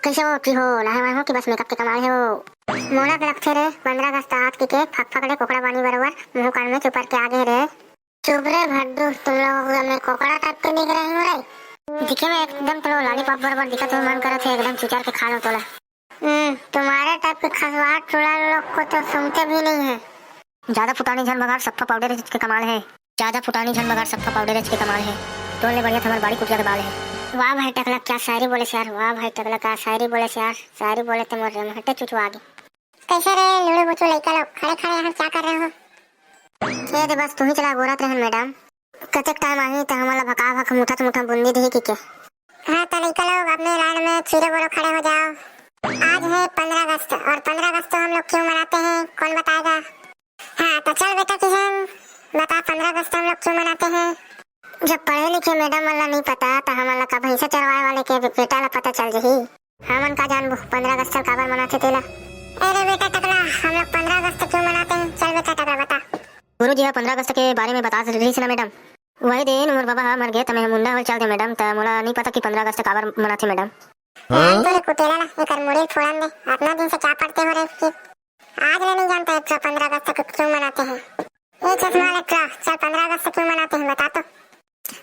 कैसे हो की हो नहा हो कि बस मेकअप के कमाल है वो मोना के लगते रे 15 अगस्त आज की केक फक फकड़े कोकड़ा बानी बरोबर मुंह कान में चुपर के आगे रे चुप रे भड्डू तुम लोग में कोकड़ा टाइप के दिख रहे हो रे दिखे में एकदम तो लॉलीपॉप बरोबर दिखा तो मन करे थे एकदम चिचार के खा लो तोला तुम्हारे टाइप के खसवाट चुड़ा लोग को तो सुनते भी नहीं है। ज्यादा फुटानी झन बगाड़ सप्पा पाउडर के कमाल है। ज्यादा फुटानी झन बगाड़ सप्पा पाउडर के कमाल है। तोड़ने बढ़िया तुम्हारी बाड़ी कुटिया के बाल है। वाह भाई टकला क्या शायरी बोले यार। वाह भाई टकला क्या शायरी बोले यार। शायरी बोले तो मोर रे हटे चुचू आगे। कैसे रे लूड़ू बुचू लइका लोग खड़े खड़े यहाँ क्या कर रहे हो? ये दे बस तू ही चला गोरत रहन मैडम कतक टाइम आई तो हमला भका भक मुठा बुंदी दी की के। हां तो लइका लोग अपने लाइन में चीरे बोलो खड़े हो जाओ। आज है 15 अगस्त और 15 अगस्त को हम लोग क्यों मनाते हैं कौन बताएगा? हाँ तो चल बेटा किशन बता 15 अगस्त हम लोग क्यों मनाते हैं? जब पढ़े लिखे मैडम वाला नहीं पता तो हमारा का भैंसा चरवाए वाले के बेटा ला पता चल जही। हमन का जानबो 15 अगस्त काबर मनाते तेला? अरे बेटा टकला हम लोग 15 अगस्त क्यों मनाते हैं चल बेटा टकला बता। गुरुजी हाँ 15 अगस्त के बारे में बता रही थी ना मैडम। वही दिन मोर बाबा मर गए तो मैं मुंडा हो चल दे मैडम तो मोला नहीं पता कि 15 अगस्त काबर मनाते मैडम। हाँ तो कुतेला ना एकर मुड़ी फोड़न दे अपना दिन से क्या पढ़ते हो रे कि आज ले नहीं जानता 15 अगस्त को क्यों मनाते हैं? ये चश्मा लटका चल 15 अगस्त क्यों मनाते हैं बता तो।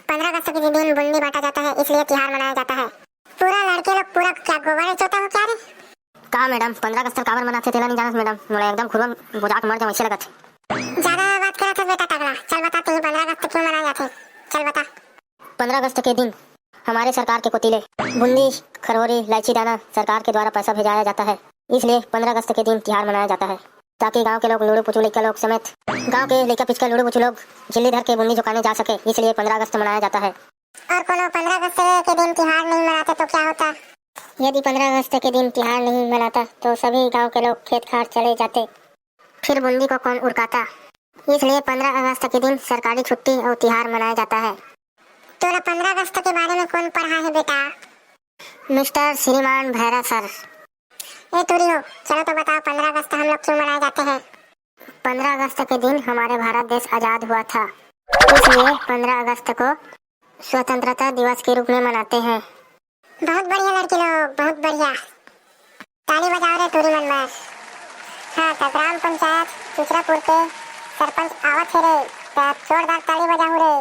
15 अगस्त के दिन बुंदी बांटा जाता है इसलिए त्योहार मनाया जाता है। पूरा लड़के लोग पूरा क्या गोबर चोता हो क्या रे? कहा मैडम 15 अगस्त काबर मनाते तेला नहीं जानत मैडम मोला एकदम खुरम बुझाक मर जाऊं ऐसे लगत। ज्यादा बात करत है बेटा टकला चल बता तू 15 अगस्त क्यों मनाया जाता है चल बता। 15 अगस्त के दिन हमारे सरकार के कोतिले बूंदी खरौरी इलायची दाना सरकार के द्वारा पैसा भेजाया जाता है इसलिए 15 अगस्त के दिन त्योहार मनाया जाता है ताकि गांव के लोग लूड़ू पुचू लइका लोग समेत गांव के लइका पिचका लूड़ू पुचू लोग जिल्ली धर के बूंदी चुकाने जा सके इसलिए 15 अगस्त मनाया जाता है। और कोनो 15 अगस्त के दिन त्योहार नहीं मनाते तो क्या होता? यदि 15 अगस्त के दिन त्योहार नहीं मनाता तो सभी गाँव के लोग खेत खार चले जाते फिर बूंदी को कौन उड़काता इसलिए 15 अगस्त के दिन सरकारी छुट्टी और त्योहार मनाया जाता है। तोरा 15 अगस्त के बारे में कौन पढ़ा है बेटा? मिस्टर श्रीमान भैरा सर। ए तुरी हो चलो तो बताओ 15 अगस्त हम लोग क्यों मनाए जाते हैं? 15 अगस्त के दिन हमारे भारत देश आजाद हुआ था इसलिए 15 अगस्त को स्वतंत्रता दिवस के रूप में मनाते हैं। बहुत बढ़िया लड़के लोग बहुत बढ़िया ताली बजाओ रे तुरी मन में। हाँ तो ग्राम पंचायत चुचरापुर के सरपंच आवत है रे जोरदार ताली बजाओ रे।